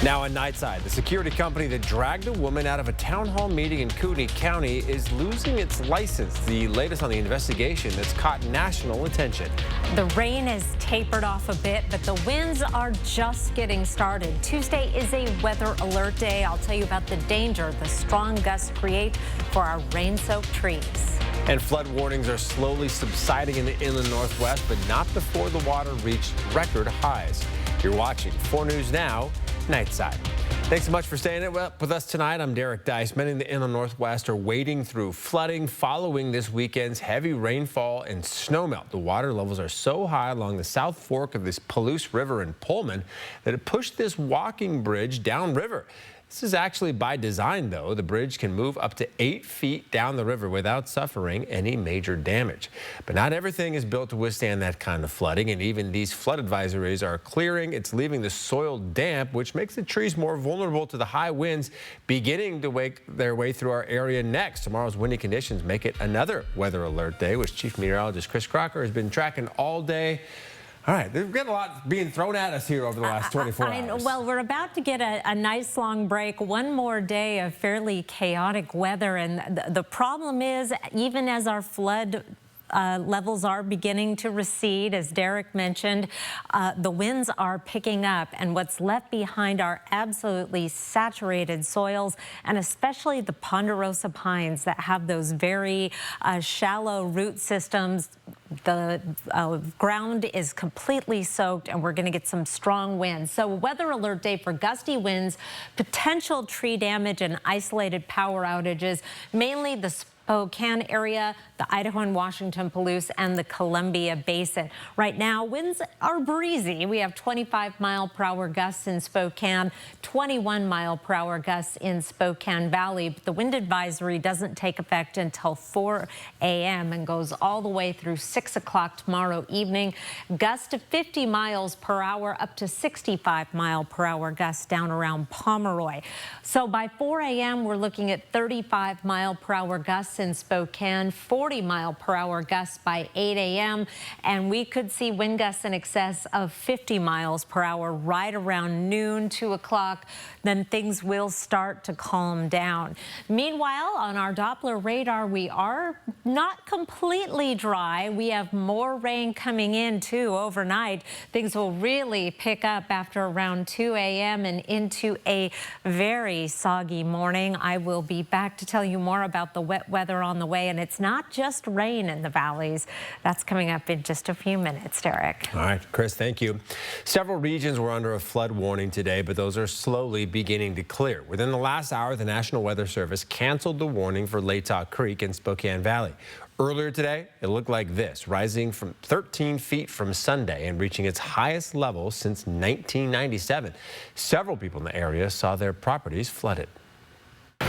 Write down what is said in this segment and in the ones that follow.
Now on Nightside, the security company that dragged a woman out of a town hall meeting in Kootenai County is losing its license. The latest on the investigation that's caught national attention. The rain has tapered off a bit, but the winds are just getting started. Tuesday is a weather alert day. I'll tell you about the danger the strong gusts create for our rain-soaked trees. And flood warnings are slowly subsiding in the inland northwest, but not before the water reached record highs. You're watching 4 News Now, Nightside. Thanks so much for staying up with us tonight. I'm Derek Dice. Many in the inland northwest are wading through flooding following this weekend's heavy rainfall and snowmelt. The water levels are so high along the south fork of this Palouse River in Pullman that it pushed this walking bridge downriver. This is actually by design, though. The bridge can move up to 8 feet down the river without suffering any major damage. But not everything is built to withstand that kind of flooding, and even these flood advisories are clearing. It's leaving the soil damp, which makes the trees more vulnerable to the high winds beginning to make their way through our area next. Tomorrow's windy conditions make it another weather alert day, which Chief Meteorologist Chris Crocker has been tracking all day. All right, we've got a lot being thrown at us here over the last 24 hours. Well, we're about to get a nice long break. One more day of fairly chaotic weather. And the problem is, even as our flood levels are beginning to recede, as Derek mentioned, the winds are picking up, and what's left behind are absolutely saturated soils, and especially the ponderosa pines that have those very shallow root systems. The ground is completely soaked, and we're going to get some strong winds. So weather alert day for gusty winds, potential tree damage, and isolated power outages, mainly the Spokane area, the Idaho and Washington Palouse, and the Columbia Basin. Right now, winds are breezy. We have 25-mile-per-hour gusts in Spokane, 21-mile-per-hour gusts in Spokane Valley. But the wind advisory doesn't take effect until 4 a.m. and goes all the way through 6 o'clock tomorrow evening. Gusts to 50 miles per hour, up to 65-mile-per-hour gusts down around Pomeroy. So by 4 a.m., we're looking at 35-mile-per-hour gusts in Spokane, 40-mile-per-hour gusts by 8 a.m. And we could see wind gusts in excess of 50 miles per hour right around noon, 2 o'clock. Then things will start to calm down. Meanwhile, on our Doppler radar, we are not completely dry. We have more rain coming in, too, overnight. Things will really pick up after around 2 a.m. and into a very soggy morning. I will be back to tell you more about the wet weather on the way, and it's not just rain in the valleys. That's coming up in just a few minutes, Derek. All right, Chris, thank you. Several regions were under a flood warning today, but those are slowly beginning to clear. Within the last hour, the National Weather Service canceled the warning for Latah Creek and Spokane Valley. Earlier today, it looked like this, rising from 13 feet from Sunday and reaching its highest level since 1997. Several people in the area saw their properties flooded.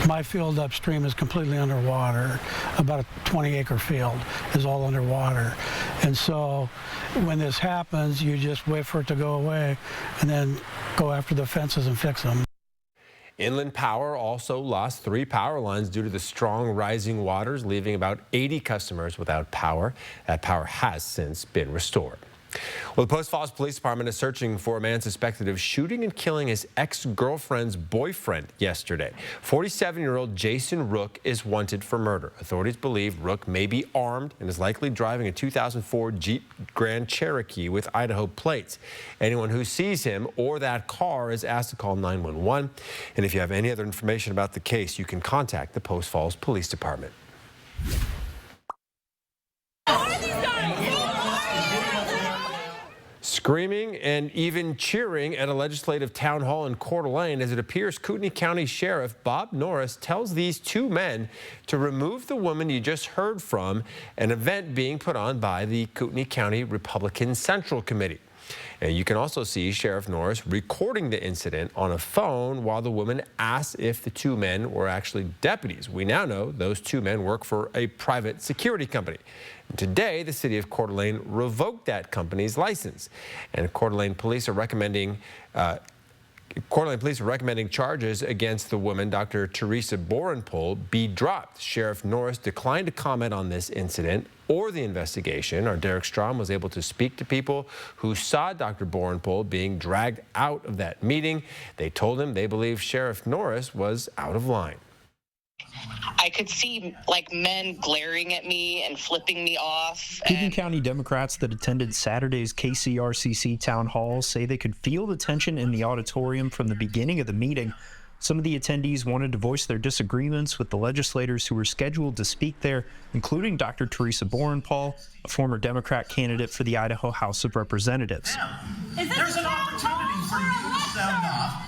My field upstream is completely underwater. About a 20-acre field is all underwater. And so when this happens, you just wait for it to go away and then go after the fences and fix them. Inland Power also lost 3 power lines due to the strong rising waters, leaving about 80 customers without power. That power has since been restored. Well, the Post Falls Police Department is searching for a man suspected of shooting and killing his ex-girlfriend's boyfriend yesterday. 47-year-old Jason Rook is wanted for murder. Authorities believe Rook may be armed and is likely driving a 2004 Jeep Grand Cherokee with Idaho plates. Anyone who sees him or that car is asked to call 911. And if you have any other information about the case, you can contact the Post Falls Police Department. Screaming and even cheering at a legislative town hall in Coeur d'Alene as it appears Kootenai County Sheriff Bob Norris tells these 2 men to remove the woman you just heard from, an event being put on by the Kootenai County Republican Central Committee. And you can also see Sheriff Norris recording the incident on a phone while the woman asks if the 2 men were actually deputies. We now know those 2 men work for a private security company. And today, the city of Coeur d'Alene revoked that company's license. And Coeur d'Alene police are recommending Coeur d'Alene police are recommending charges against the woman, Dr. Teresa Borenpol, be dropped. Sheriff Norris declined to comment on this incident or the investigation. Our Derek Strom was able to speak to people who saw Dr. Borenpol being dragged out of that meeting. They told him they believe Sheriff Norris was out of line. I could see like men glaring at me and flipping me off. Coogan County Democrats that attended Saturday's KCRCC town hall say they could feel the tension in the auditorium from the beginning of the meeting. Some of the attendees wanted to voice their disagreements with the legislators who were scheduled to speak there, including Dr. Teresa Borenpol, a former Democrat candidate for the Idaho House of Representatives. There's an opportunity for you to sound off.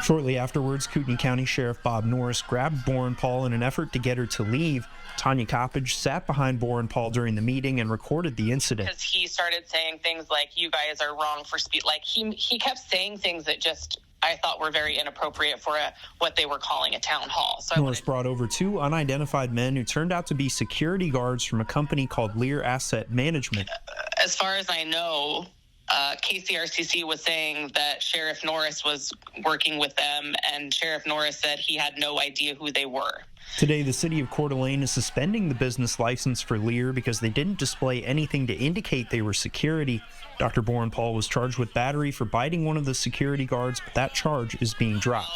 Shortly afterwards, Kootenai County Sheriff Bob Norris grabbed Borenpol in an effort to get her to leave. Tanya Coppage sat behind Borenpol during the meeting and recorded the incident. Because he started saying things like, you guys are wrong for speech. Like he kept saying things that just I thought were very inappropriate for what they were calling a town hall. So Norris brought over 2 unidentified men who turned out to be security guards from a company called Lear Asset Management. As far as I know, KCRCC was saying that Sheriff Norris was working with them, and Sheriff Norris said he had no idea who they were. Today, the city of Coeur d'Alene is suspending the business license for Lear because they didn't display anything to indicate they were security. Dr. Borenpol was charged with battery for biting one of the security guards, but that charge is being dropped.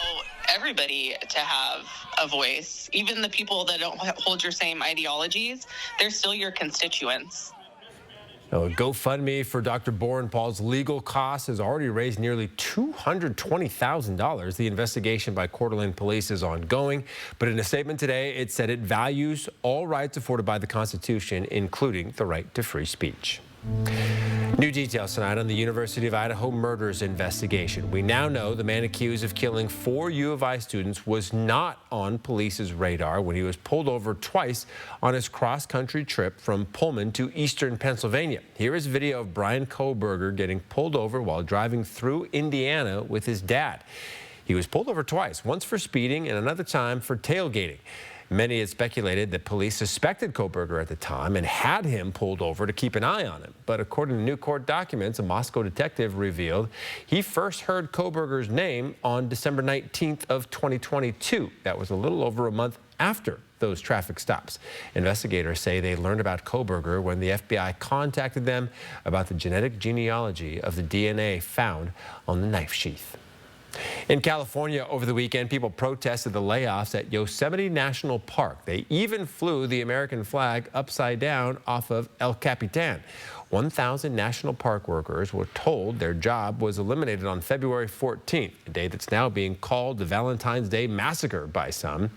Everybody to have a voice, even the people that don't hold your same ideologies, they're still your constituents. A GoFundMe for Dr. Borenpol's legal costs has already raised nearly $220,000. The investigation by Coeur d'Alene police is ongoing, but in a statement today, it said it values all rights afforded by the Constitution, including the right to free speech. New details tonight on the University of Idaho murders investigation. We now know the man accused of killing 4 U of I students was not on police's radar when he was pulled over twice on his cross-country trip from Pullman to eastern Pennsylvania. Here is video of Brian Kohberger getting pulled over while driving through Indiana with his dad. He was pulled over twice, once for speeding and another time for tailgating. Many had speculated that police suspected Kohberger at the time and had him pulled over to keep an eye on him. But according to new court documents, a Moscow detective revealed he first heard Kohberger's name on December 19th of 2022. That was a little over a month after those traffic stops. Investigators say they learned about Kohberger when the FBI contacted them about the genetic genealogy of the DNA found on the knife sheath. In California over the weekend, people protested the layoffs at Yosemite National Park. They even flew the American flag upside down off of El Capitan. 1,000 national park workers were told their job was eliminated on February 14th, a day that's now being called the Valentine's Day Massacre by some.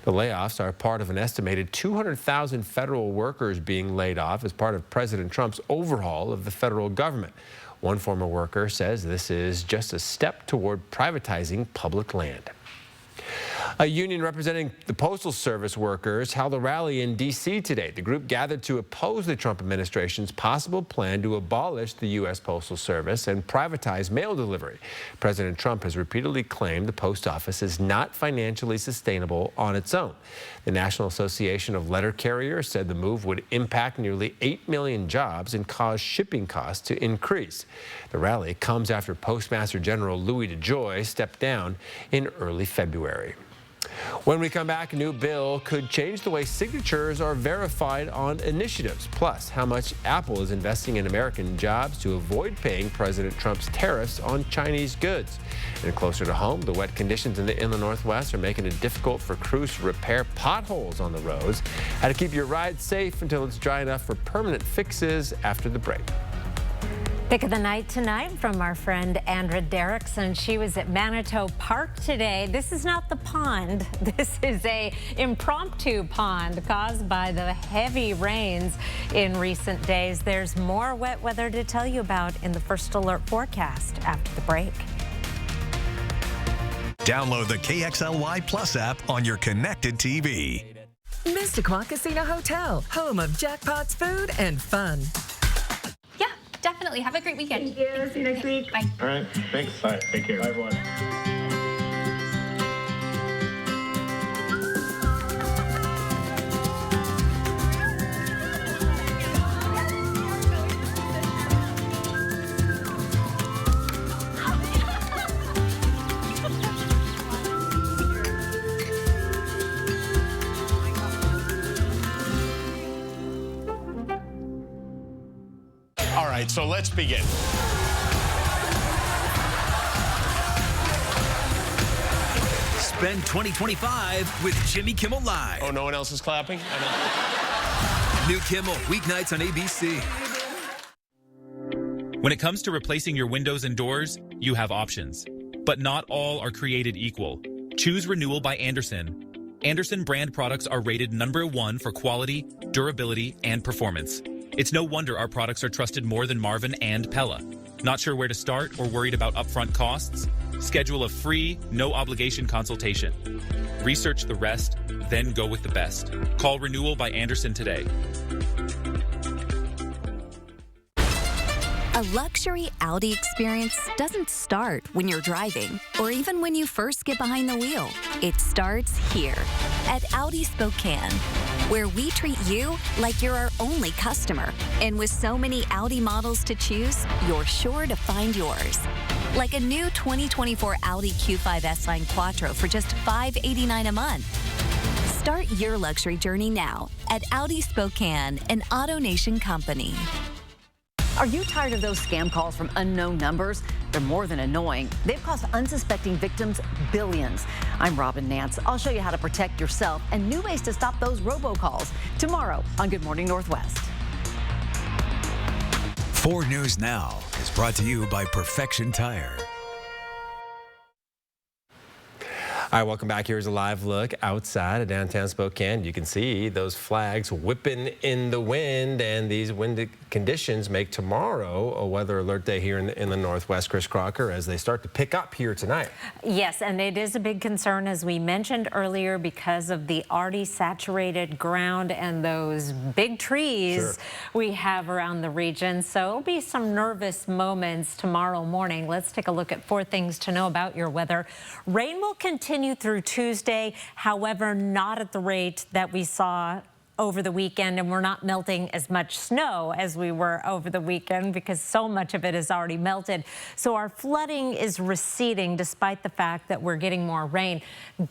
The layoffs are part of an estimated 200,000 federal workers being laid off as part of President Trump's overhaul of the federal government. One former worker says this is just a step toward privatizing public land. A union representing the Postal Service workers held a rally in D.C. today. The group gathered to oppose the Trump administration's possible plan to abolish the U.S. Postal Service and privatize mail delivery. President Trump has repeatedly claimed the post office is not financially sustainable on its own. The National Association of Letter Carriers said the move would impact nearly 8 million jobs and cause shipping costs to increase. The rally comes after Postmaster General Louis DeJoy stepped down in early February. When we come back, a new bill could change the way signatures are verified on initiatives, plus how much Apple is investing in American jobs to avoid paying President Trump's tariffs on Chinese goods. And closer to home, the wet conditions in the inland Northwest are making it difficult for crews to repair potholes on the roads. How to keep your ride safe until it's dry enough for permanent fixes after the break. Pick of the night tonight from our friend Andra Derrickson. She was at Manitou Park today. This is not the pond. This is a impromptu pond caused by the heavy rains in recent days. There's more wet weather to tell you about in the First Alert forecast after the break. Download the KXLY Plus app on your connected TV. Mystic Casino Hotel, home of jackpots, food, and fun. Definitely. Have a great weekend. Thank you. See you next week. Bye. All right. Thanks. All right. Take care. Bye, everyone. right, so let's begin. Spend 2025 with Jimmy Kimmel Live. Oh, no one else is clapping? New Kimmel, weeknights on ABC. When it comes to replacing your windows and doors, you have options. But not all are created equal. Choose Renewal by Andersen. Andersen brand products are rated #1 for quality, durability, and performance. It's no wonder our products are trusted more than Marvin and Pella. Not sure where to start or worried about upfront costs? Schedule a free, no-obligation consultation. Research the rest, then go with the best. Call Renewal by Andersen today. A luxury Audi experience doesn't start when you're driving or even when you first get behind the wheel. It starts here at Audi Spokane, where we treat you like you're our only customer. And with so many Audi models to choose, you're sure to find yours. Like a new 2024 Audi Q5 S-Line Quattro for just $589 a month. Start your luxury journey now at Audi Spokane, an AutoNation company. Are you tired of those scam calls from unknown numbers? They're more than annoying. They've cost unsuspecting victims billions. I'm Robin Nance. I'll show you how to protect yourself and new ways to stop those robocalls tomorrow on Good Morning Northwest. 4 News Now is brought to you by Perfection Tire. All right, welcome back. Here's a live look outside of downtown Spokane. You can see those flags whipping in the wind, and these windy conditions make tomorrow a weather alert day here in the Northwest. Chris Crocker, as they start to pick up here tonight. Yes, and it is a big concern, as we mentioned earlier, because of the already saturated ground and those big trees we have around the region. So it'll be some nervous moments tomorrow morning. Let's take a look at 4 things to know about your weather. Rain will continue through Tuesday, however, not at the rate that we saw over the weekend, and we're not melting as much snow as we were over the weekend because so much of it is already melted. So our flooding is receding despite the fact that we're getting more rain.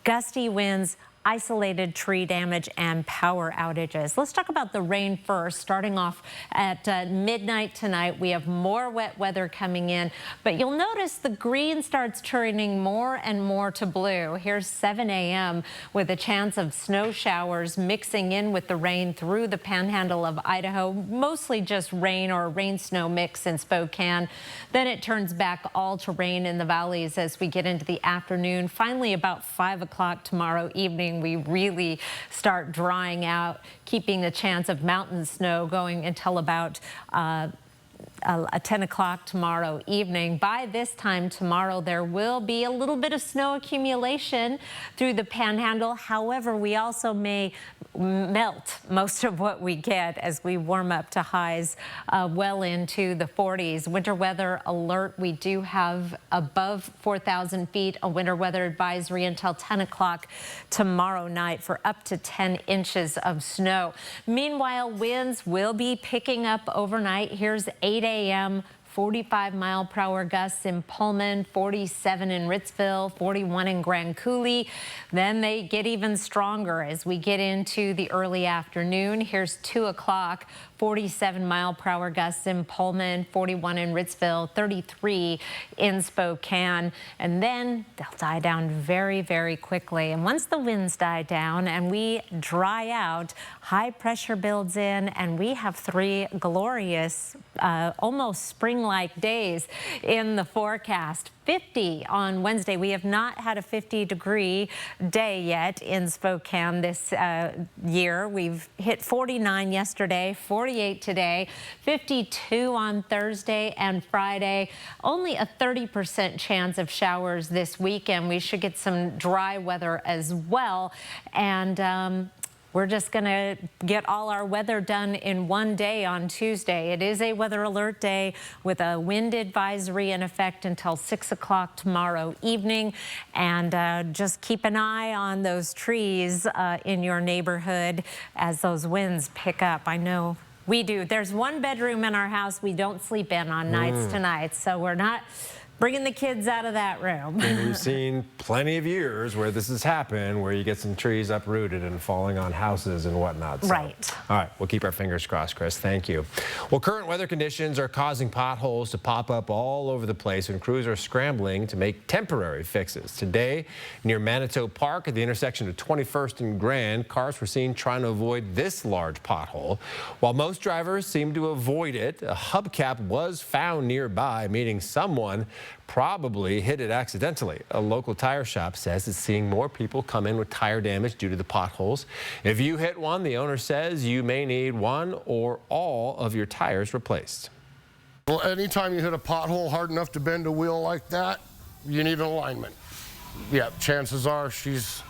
Gusty winds, isolated tree damage, and power outages. Let's talk about the rain first. Starting off at midnight tonight, we have more wet weather coming in, but you'll notice the green starts turning more and more to blue. Here's 7 a.m. with a chance of snow showers mixing in with the rain through the panhandle of Idaho, mostly just rain or rain-snow mix in Spokane. Then it turns back all to rain in the valleys as we get into the afternoon. Finally, about 5 o'clock tomorrow evening, we really start drying out, keeping the chance of mountain snow going until about 10 o'clock tomorrow evening. By this time tomorrow, there will be a little bit of snow accumulation through the panhandle. However, we also may melt most of what we get as we warm up to highs well into the 40s. Winter weather alert. We do have above 4,000 feet a winter weather advisory until 10 o'clock tomorrow night for up to 10 inches of snow. Meanwhile, winds will be picking up overnight. Here's 8 a.m. 45-mile-per-hour gusts in Pullman, 47 in Ritzville, 41 in Grand Coulee. Then they get even stronger as we get into the early afternoon. Here's 2 o'clock, 47-mile-per-hour gusts in Pullman, 41 in Ritzville, 33 in Spokane. And then they'll die down very, very quickly. And once the winds die down and we dry out, high pressure builds in, and we have 3 glorious, almost spring-like days in the forecast. 50 on Wednesday. We have not had a 50-degree day yet in Spokane this year. We've hit 49 yesterday, 48 today, 52 on Thursday and Friday. Only a 30% chance of showers this weekend. We should get some dry weather as well. And we're just going to get all our weather done in one day on Tuesday. It is a weather alert day with a wind advisory in effect until 6 o'clock tomorrow evening. And just keep an eye on those trees in your neighborhood as those winds pick up. I know we do. There's one bedroom in our house we don't sleep in on nights tonight, so we're not Bringing the kids out of that room. And we've seen plenty of years where this has happened, where you get some trees uprooted and falling on houses and whatnot. So, right. All right, we'll keep our fingers crossed, Chris. Thank you. Well, current weather conditions are causing potholes to pop up all over the place, and crews are scrambling to make temporary fixes. Today, near Manitou Park at the intersection of 21st and Grand, cars were seen trying to avoid this large pothole. While most drivers seem to avoid it, a hubcap was found nearby, meaning someone probably hit it accidentally. A local tire shop says it's seeing more people come in with tire damage due to the potholes. If you hit one, the owner says you may need one or all of your tires replaced. Well, anytime you hit a pothole hard enough to bend a wheel like that, you need an alignment. Yeah, chances are she's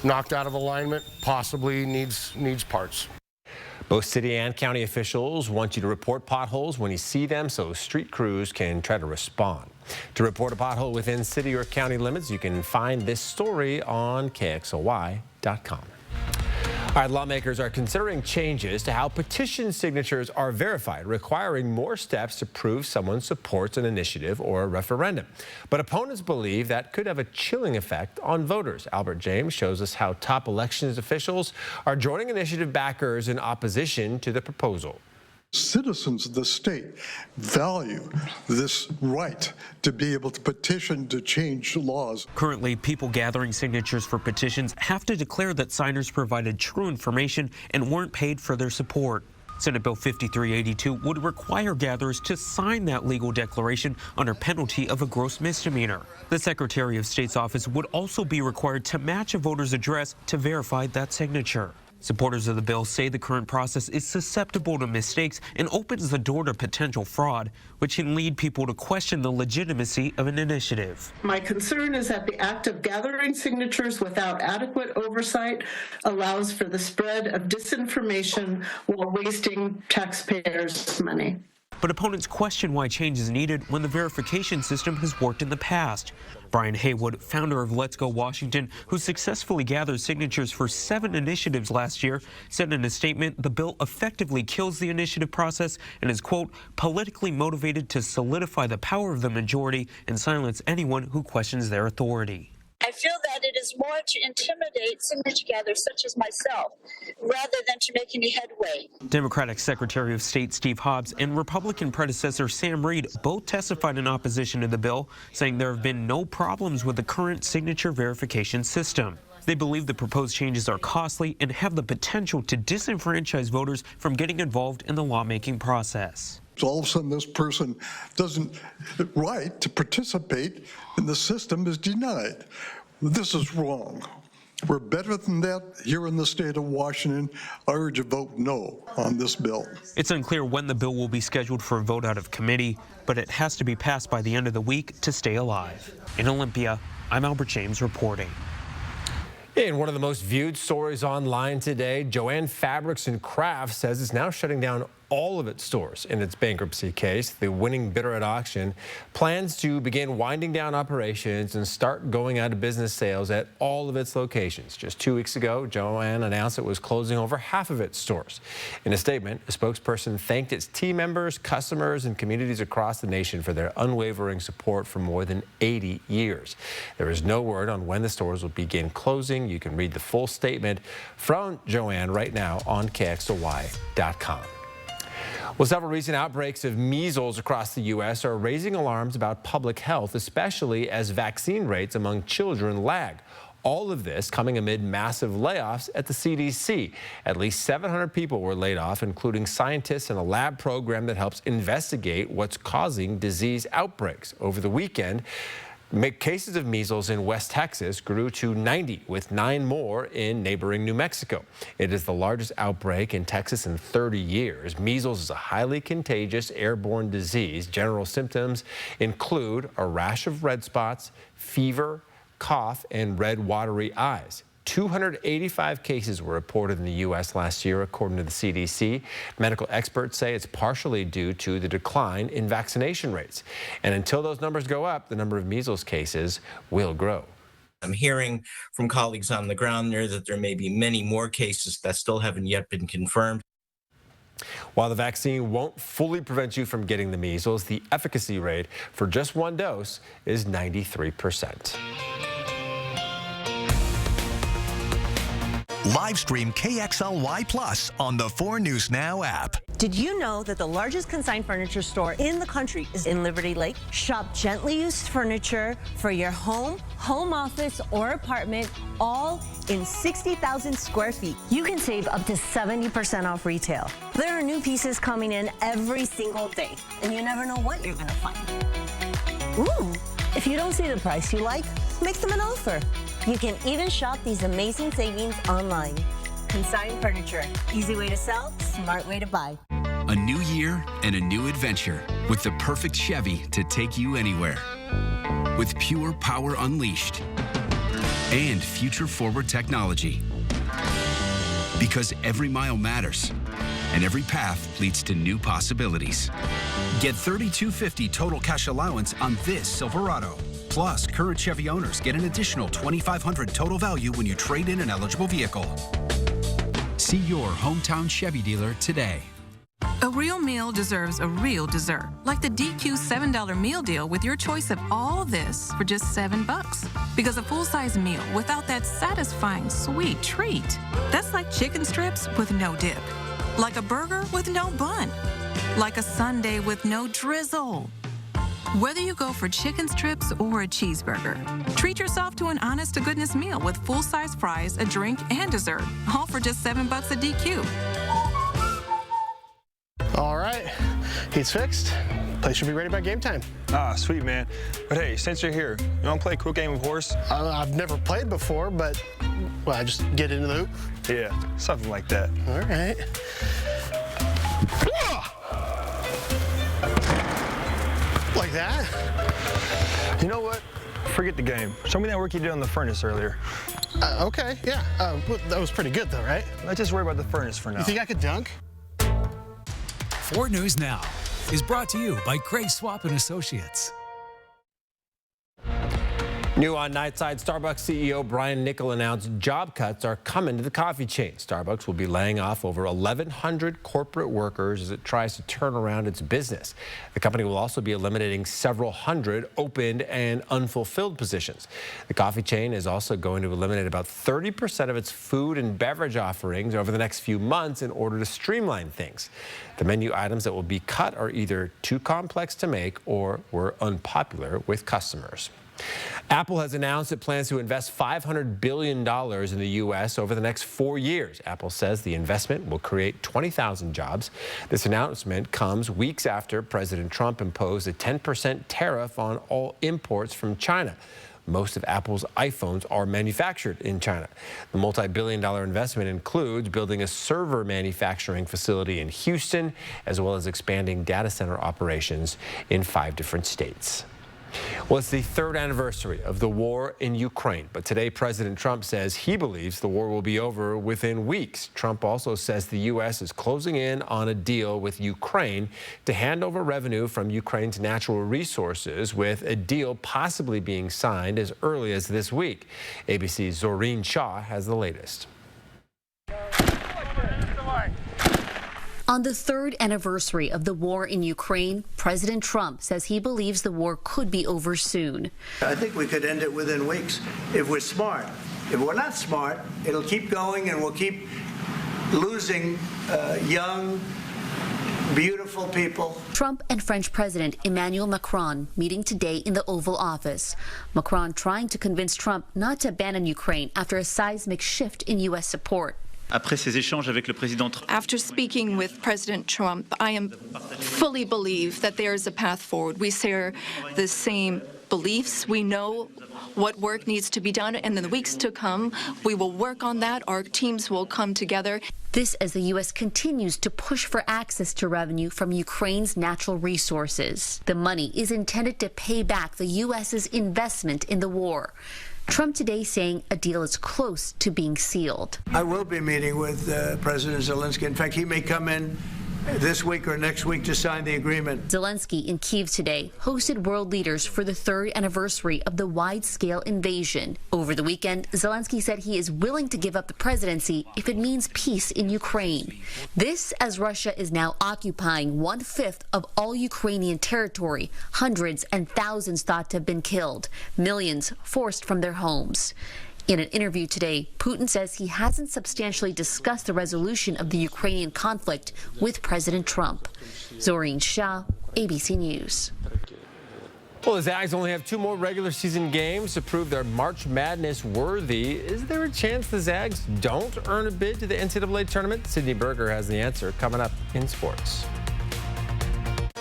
knocked out of alignment, possibly needs parts. Both city and county officials want you to report potholes when you see them so street crews can try to respond. To report a pothole within city or county limits, you can find this story on KXLY.com. All right, lawmakers are considering changes to how petition signatures are verified, requiring more steps to prove someone supports an initiative or a referendum. But opponents believe that could have a chilling effect on voters. Albert James shows us how top elections officials are joining initiative backers in opposition to the proposal. Citizens of the state value this right to be able to petition to change laws. Currently, people gathering signatures for petitions have to declare that signers provided true information and weren't paid for their support. Senate Bill 5382 would require gatherers to sign that legal declaration under penalty of a gross misdemeanor. The Secretary of State's office would also be required to match a voter's address to verify that signature. Supporters of the bill say the current process is susceptible to mistakes and opens the door to potential fraud, which can lead people to question the legitimacy of an initiative. My concern is that the act of gathering signatures without adequate oversight allows for the spread of disinformation while wasting taxpayers' money. But opponents question why change is needed when the verification system has worked in the past. Brian Haywood, founder of Let's Go Washington, who successfully gathered signatures for 7 initiatives last year, said in a statement the bill effectively kills the initiative process and is, quote, politically motivated to solidify the power of the majority and silence anyone who questions their authority. I feel that it is more to intimidate signature gatherers such as myself rather than to make any headway. Democratic Secretary of State Steve Hobbs and Republican predecessor Sam Reed both testified in opposition to the bill, saying there have been no problems with the current signature verification system. They believe the proposed changes are costly and have the potential to disenfranchise voters from getting involved in the lawmaking process. So all of a sudden this person doesn't right to participate and the system is denied. This is wrong. We're better than that here in the state of Washington. I urge a vote no on this bill. It's unclear when the bill will be scheduled for a vote out of committee, but it has to be passed by the end of the week to stay alive. In Olympia, I'm Albert James reporting. In one of the most viewed stories online today, Joann Fabrics and Crafts says it's now shutting down all of its stores in its bankruptcy case. The winning bidder at auction plans to begin winding down operations and start going out of business sales at all of its locations. Just 2 weeks ago, Joann announced it was closing over half of its stores. In a statement, a spokesperson thanked its team members, customers, and communities across the nation for their unwavering support for more than 80 years. There is no word on when the stores will begin closing. You can read the full statement from Joann right now on KXLY.com. Well, several recent outbreaks of measles across the U.S. are raising alarms about public health, especially as vaccine rates among children lag. All of this coming amid massive layoffs at the CDC. At least 700 people were laid off, including scientists in a lab program that helps investigate what's causing disease outbreaks. Over the weekend, cases of measles in West Texas grew to 90, with 9 more in neighboring New Mexico. It is the largest outbreak in Texas in 30 years. Measles is a highly contagious airborne disease. General symptoms include a rash of red spots, fever, cough, and red watery eyes. 285 cases were reported in the U.S. last year, according to the CDC. Medical experts say it's partially due to the decline in vaccination rates. And until those numbers go up, the number of measles cases will grow. I'm hearing from colleagues on the ground there that there may be many more cases that still haven't yet been confirmed. While the vaccine won't fully prevent you from getting the measles, the efficacy rate for just one dose is 93%. Live stream KXLY Plus on the 4 News Now app. Did you know that the largest consigned furniture store in the country is in Liberty Lake? Shop gently used furniture for your home, home office, or apartment, all in 60,000 square feet. You can save up to 70% off retail. There are new pieces coming in every single day, and you never know what you're gonna find. Ooh, if you don't see the price you like, make them an offer. You can even shop these amazing savings online. Consigned furniture, easy way to sell, smart way to buy. A new year and a new adventure with the perfect Chevy to take you anywhere. With pure power unleashed and future-forward technology. Because every mile matters and every path leads to new possibilities. Get $3,250 total cash allowance on this Silverado. Plus, current Chevy owners get an additional $2,500 total value when you trade in an eligible vehicle. See your hometown Chevy dealer today. A real meal deserves a real dessert, like the DQ $7 meal deal with your choice of all this for just $7. Because a full-size meal without that satisfying sweet treat, that's like chicken strips with no dip, like a burger with no bun, like a sundae with no drizzle. Whether you go for chicken strips or a cheeseburger, treat yourself to an honest-to-goodness meal with full-size fries, a drink, and dessert, all for just $7 at DQ. All right, he's fixed. Place should be ready by game time. Ah, sweet, man. But hey, since you're here, you want to play a quick game of horse? I've never played before, but, well, I just get into the hoop? Yeah, something like that. All right. Like that? You know what? Forget the game. Show me that work you did on the furnace earlier. Okay, yeah. That was pretty good, though, right? Let's just worry about the furnace for now. You think I could dunk? 4 News Now is brought to you by Craig Swap & Associates. New on Nightside, Starbucks CEO Brian Niccol announced job cuts are coming to the coffee chain. Starbucks will be laying off over 1,100 corporate workers as it tries to turn around its business. The company will also be eliminating several hundred opened and unfulfilled positions. The coffee chain is also going to eliminate about 30% of its food and beverage offerings over the next few months in order to streamline things. The menu items that will be cut are either too complex to make or were unpopular with customers. Apple has announced it plans to invest $500 billion in the U.S. over the next 4 years. Apple says the investment will create 20,000 jobs. This announcement comes weeks after President Trump imposed a 10% tariff on all imports from China. Most of Apple's iPhones are manufactured in China. The multi-billion-dollar investment includes building a server manufacturing facility in Houston, as well as expanding data center operations in 5 different states. Well, it's the 3rd anniversary of the war in Ukraine, but today President Trump says he believes the war will be over within weeks. Trump also says the U.S. is closing in on a deal with Ukraine to hand over revenue from Ukraine's natural resources, with a deal possibly being signed as early as this week. ABC's Zoreen Shah has the latest. On the 3rd anniversary of the war in Ukraine, President Trump says he believes the war could be over soon. I think we could end it within weeks if we're smart. If we're not smart, it'll keep going and we'll keep losing young, beautiful people. Trump and French President Emmanuel Macron meeting today in the Oval Office. Macron trying to convince Trump not to abandon Ukraine after a seismic shift in U.S. support. After speaking with President Trump, I fully believe that there is a path forward. We share the same beliefs. We know what work needs to be done, and in the weeks to come, we will work on that. Our teams will come together. This as the U.S. continues to push for access to revenue from Ukraine's natural resources. The money is intended to pay back the U.S.'s investment in the war. Trump today saying a deal is close to being sealed. I will be meeting with President Zelensky. In fact, he may come in this week or next week to sign the agreement. Zelensky in Kyiv today hosted world leaders for the 3rd anniversary of the wide-scale invasion. Over the weekend, Zelensky said he is willing to give up the presidency if it means peace in Ukraine. This as Russia is now occupying 1/5 of all Ukrainian territory, hundreds and thousands thought to have been killed, millions forced from their homes. In an interview today, Putin says he hasn't substantially discussed the resolution of the Ukrainian conflict with President Trump. Zoreen Shah, ABC News. Well, the Zags only have 2 more regular season games to prove they're March Madness worthy. Is there a chance the Zags don't earn a bid to the NCAA tournament? Sydney Berger has the answer coming up in sports.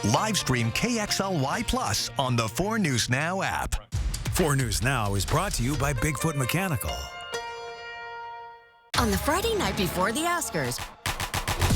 Live stream KXLY Plus on the 4 News Now app. 4 News Now is brought to you by Bigfoot Mechanical. On the Friday night before the Oscars,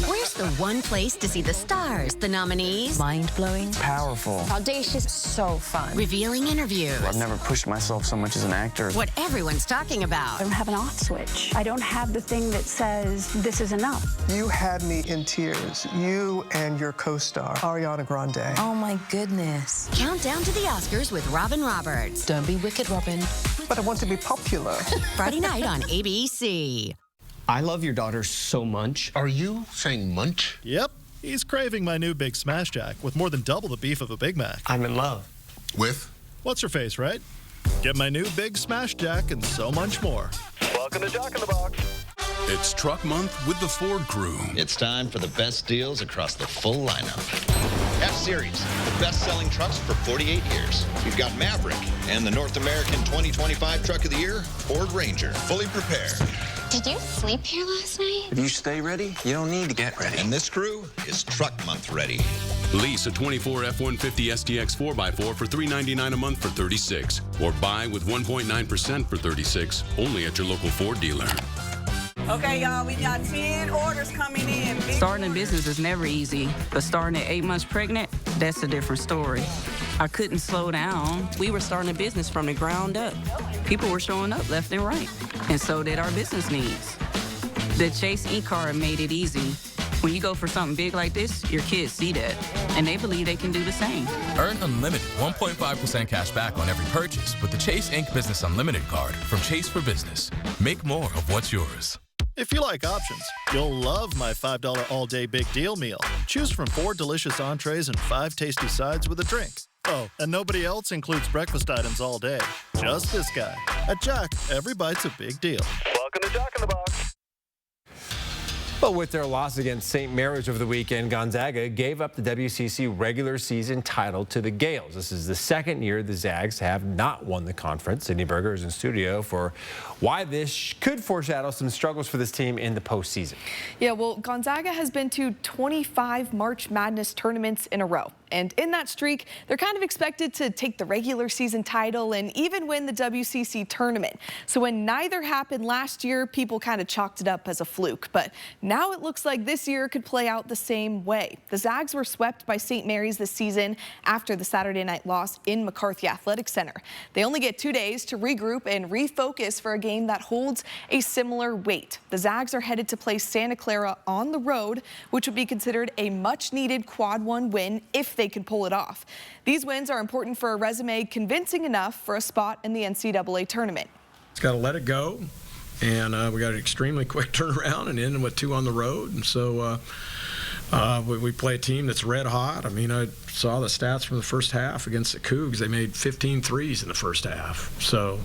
where's the one place to see the stars, the nominees? Mind-blowing. Powerful. Audacious. So fun. Revealing interviews. I've never pushed myself so much as an actor. What everyone's talking about. I don't have an off switch. I don't have the thing that says this is enough. You had me in tears. You and your co-star, Ariana Grande. Oh my goodness. Countdown to the Oscars with Robin Roberts. Don't be wicked, Robin. But I want to be popular. Friday night on ABC. I love your daughter so much. Are you saying munch? Yep. He's craving my new Big Smash Jack with more than double the beef of a Big Mac. I'm in love. With? What's her face, right? Get my new Big Smash Jack and so much more. Welcome to Jack in the Box. It's Truck Month with the Ford crew. It's time for the best deals across the full lineup. F-Series, the best-selling trucks for 48 years. We've got Maverick and the North American 2025 Truck of the Year, Ford Ranger, fully prepared. Did you sleep here last night? If you stay ready, you don't need to get ready. And this crew is Truck Month ready. Lease a 24 F-150 STX 4x4 for $399 a month for 36, or buy with 1.9% for 36, only at your local Ford dealer. Okay, y'all, we got 10 orders coming in. Starting a business is never easy, but starting at 8 months pregnant, that's a different story. I couldn't slow down. We were starting a business from the ground up. People were showing up left and right, and so did our business needs. The Chase e-card made it easy. When you go for something big like this, your kids see that, and they believe they can do the same. Earn unlimited 1.5% cash back on every purchase with the Chase Inc. Business Unlimited card from Chase for Business. Make more of what's yours. If you like options, you'll love my $5 all-day big deal meal. Choose from 4 delicious entrees and 5 tasty sides with a drink. Oh, and nobody else includes breakfast items all day. Just this guy. At Jack, every bite's a big deal. Welcome to Jack in the Box. Well, with their loss against St. Mary's over the weekend, Gonzaga gave up the WCC regular season title to the Gales. This is the second year the Zags have not won the conference. Sydney Berger is in studio for why this could foreshadow some struggles for this team in the postseason. Yeah, well, Gonzaga has been to 25 March Madness tournaments in a row. And in that streak, they're kind of expected to take the regular season title and even win the WCC tournament. So when neither happened last year, people kind of chalked it up as a fluke. But now it looks like this year could play out the same way. The Zags were swept by St. Mary's this season after the Saturday night loss in McCarthy Athletic Center. They only get 2 days to regroup and refocus for a game that holds a similar weight. The Zags are headed to play Santa Clara on the road, which would be considered a much-needed quad 1 win if they could pull it off. These wins are important for a resume convincing enough for a spot in the NCAA tournament. It's got to let it go, and we got an extremely quick turnaround and ending with 2 on the road. And so we play a team that's red hot. I mean, I saw the stats from the first half against the Cougs. They made 15 threes in the first half. So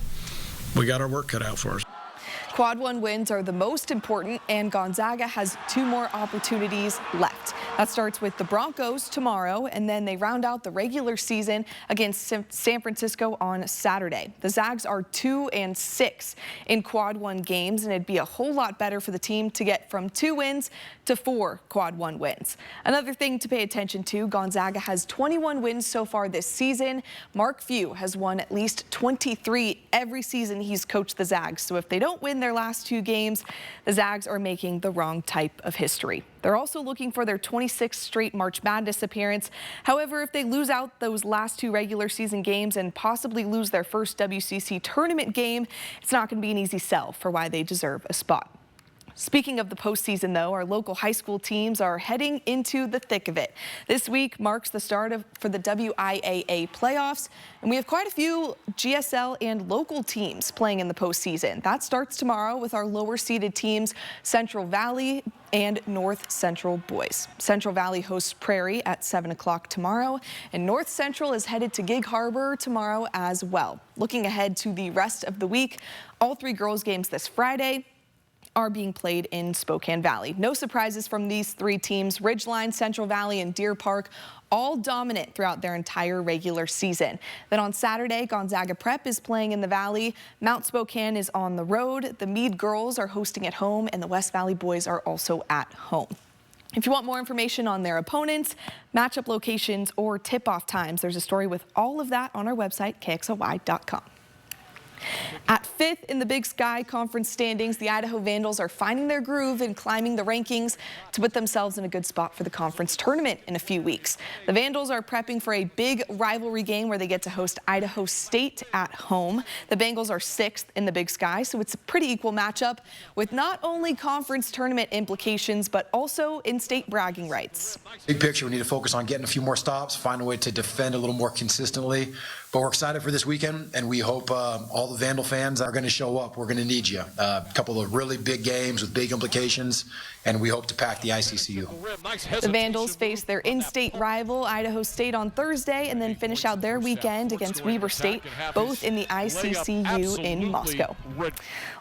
we got our work cut out for us. Quad 1 wins are the most important, and Gonzaga has 2 more opportunities left. That starts with the Broncos tomorrow, and then they round out the regular season against San Francisco on Saturday. The Zags are 2-6 in Quad 1 games, and it'd be a whole lot better for the team to get from 2 wins to 4 Quad 1 wins. Another thing to pay attention to, Gonzaga has 21 wins so far this season. Mark Few has won at least 23 every season he's coached the Zags. So if they don't win their last 2 games, the Zags are making the wrong type of history. They're also looking for their 26th straight March Madness appearance. However, if they lose out those last 2 regular season games and possibly lose their first WCC tournament game, it's not going to be an easy sell for why they deserve a spot. Speaking of the postseason, though, our local high school teams are heading into the thick of it. This week marks the start for the WIAA playoffs, and we have quite a few GSL and local teams playing in the postseason. That starts tomorrow with our lower-seeded teams, Central Valley and North Central boys. Central Valley hosts Prairie at 7 o'clock tomorrow, and North Central is headed to Gig Harbor tomorrow as well. Looking ahead to the rest of the week, all 3 girls games this Friday are being played in Spokane Valley. No surprises from these 3 teams. Ridgeline, Central Valley, and Deer Park all dominant throughout their entire regular season. Then on Saturday, Gonzaga Prep is playing in the Valley. Mount Spokane is on the road. The Meade girls are hosting at home, and the West Valley boys are also at home. If you want more information on their opponents, matchup locations, or tip-off times, there's a story with all of that on our website, KXLY.com. At 5th in the Big Sky Conference standings, the Idaho Vandals are finding their groove and climbing the rankings to put themselves in a good spot for the conference tournament in a few weeks. The Vandals are prepping for a big rivalry game where they get to host Idaho State at home. The Bengals are 6th in the Big Sky, so it's a pretty equal matchup with not only conference tournament implications, but also in-state bragging rights. Big picture, we need to focus on getting a few more stops, find a way to defend a little more consistently. But we're excited for this weekend, and we hope all the Vandal fans are going to show up. We're going to need you. A couple of really big games with big implications, and we hope to pack the ICCU. The Vandals face their in-state rival, Idaho State, on Thursday, and then finish out their weekend against Weber State, both in the ICCU in Moscow.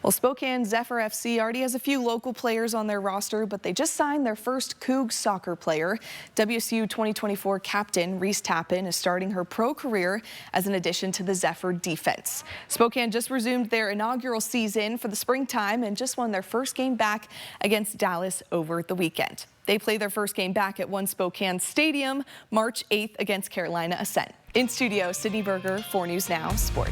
Well, Spokane Zephyr FC already has a few local players on their roster, but they just signed their first Cougs soccer player. WSU 2024 captain Reese Tappan is starting her pro career as an addition to the Zephyr defense. Spokane just resumed their inaugural season for the springtime and just won their first game back against Dallas over the weekend. They play their first game back at One Spokane Stadium March 8th against Carolina Ascent. In studio, Sydney Berger, 4 News Now Sports.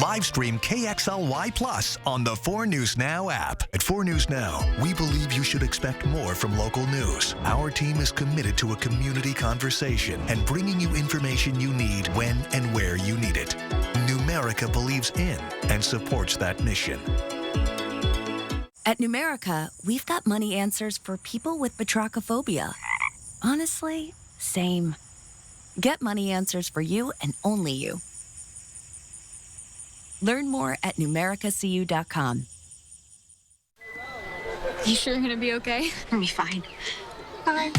Live stream KXLY Plus on the 4 News Now app. At 4 News Now, we believe you should expect more from local news. Our team is committed to a community conversation and bringing you information you need when and where you need it. Numerica believes in and supports that mission. At Numerica, we've got money answers for people with batrachophobia. Honestly, same. Get money answers for you and only you. Learn more at numericacu.com. You sure you're gonna be okay? I'll be fine. Bye.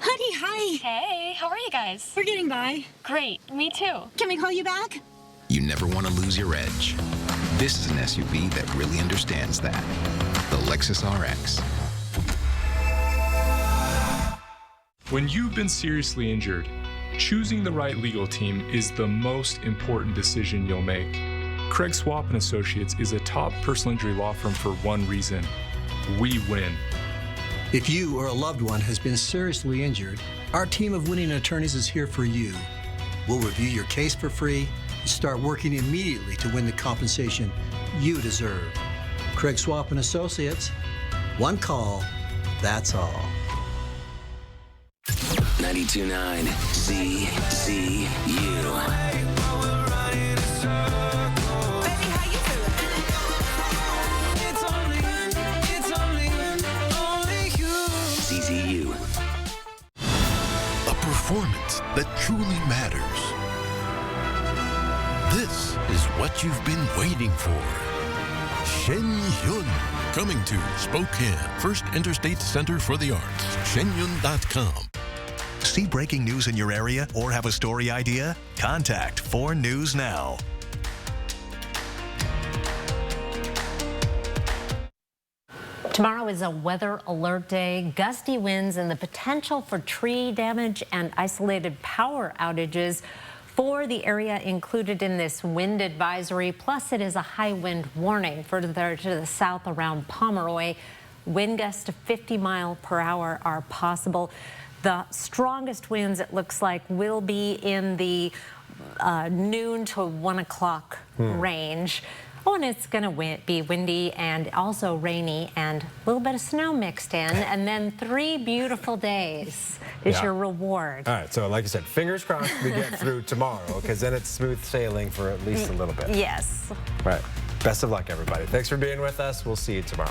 Honey, hi. Hey, how are you guys? We're getting by. Great, me too. Can we call you back? You never want to lose your edge. This is an SUV that really understands that. The Lexus RX. When you've been seriously injured, choosing the right legal team is the most important decision you'll make. Craig Swap & Associates is a top personal injury law firm for one reason: we win. If you or a loved one has been seriously injured, our team of winning attorneys is here for you. We'll review your case for free and start working immediately to win the compensation you deserve. Craig Swap & Associates, one call, that's all. 92.9 CCU. CCU. A performance that truly matters. This is what you've been waiting for. Shen Yun. Coming to Spokane, First Interstate Center for the Arts. shenyun.com. See breaking news in your area or have a story idea? Contact 4 News Now. Tomorrow is a weather alert day. Gusty winds and the potential for tree damage and isolated power outages for the area included in this wind advisory. Plus, it is a high wind warning further to the south around Pomeroy. Wind gusts to 50 miles per hour are possible. The strongest winds, it looks like, will be in the noon to 1 o'clock range. Oh, and it's going to be windy and also rainy and a little bit of snow mixed in. And then 3 beautiful days is your reward. All right, so like I said, fingers crossed we get through tomorrow, because then it's smooth sailing for at least a little bit. Yes. All right. Best of luck, everybody. Thanks for being with us. We'll see you tomorrow.